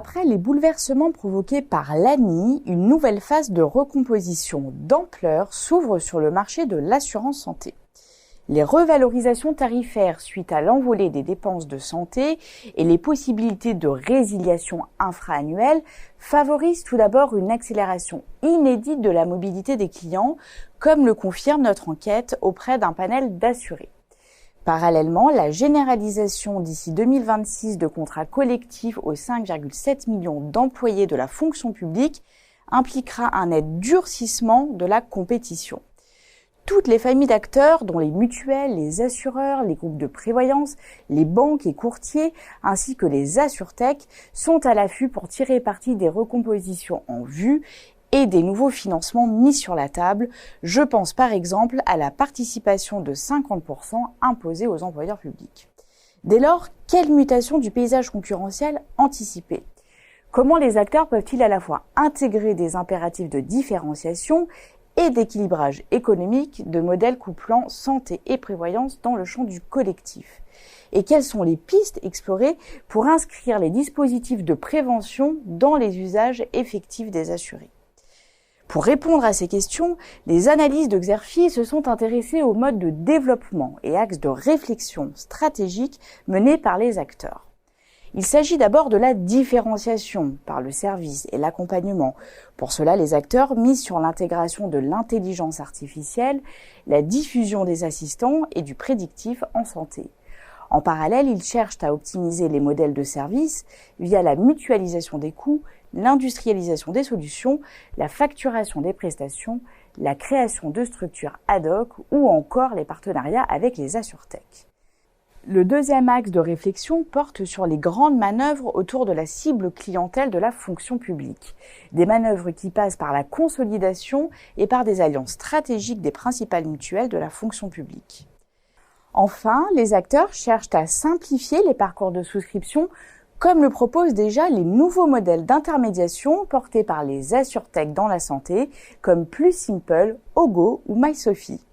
Après les bouleversements provoqués par l'ANI, une nouvelle phase de recomposition d'ampleur s'ouvre sur le marché de l'assurance santé. Les revalorisations tarifaires suite à l'envolée des dépenses de santé et les possibilités de résiliation infra-annuelle favorisent tout d'abord une accélération inédite de la mobilité des clients, comme le confirme notre enquête auprès d'un panel d'assurés. Parallèlement, la généralisation d'ici 2026 de contrats collectifs aux 5,7 millions d'employés de la fonction publique impliquera un net durcissement de la compétition. Toutes les familles d'acteurs, dont les mutuelles, les assureurs, les groupes de prévoyance, les banques et courtiers, ainsi que les assurtech, sont à l'affût pour tirer parti des recompositions en vue et des nouveaux financements mis sur la table. Je pense par exemple à la participation de 50% imposée aux employeurs publics. Dès lors, quelle mutation du paysage concurrentiel anticiper ? Comment les acteurs peuvent-ils à la fois intégrer des impératifs de différenciation et d'équilibrage économique de modèles couplant santé et prévoyance dans le champ du collectif? Et quelles sont les pistes explorées pour inscrire les dispositifs de prévention dans les usages effectifs des assurés? Pour répondre à ces questions, les analyses de Xerfi se sont intéressées aux modes de développement et axes de réflexion stratégique menés par les acteurs. Il s'agit d'abord de la différenciation par le service et l'accompagnement. Pour cela, les acteurs misent sur l'intégration de l'intelligence artificielle, la diffusion des assistants et du prédictif en santé. En parallèle, ils cherchent à optimiser les modèles de service via la mutualisation des coûts, l'industrialisation des solutions, la facturation des prestations, la création de structures ad hoc ou encore les partenariats avec les assurtech. Le deuxième axe de réflexion porte sur les grandes manœuvres autour de la cible clientèle de la fonction publique. Des manœuvres qui passent par la consolidation et par des alliances stratégiques des principales mutuelles de la fonction publique. Enfin, les acteurs cherchent à simplifier les parcours de souscription, comme le proposent déjà les nouveaux modèles d'intermédiation portés par les assurtech dans la santé, comme Plus Simple, Ogo ou MySophie.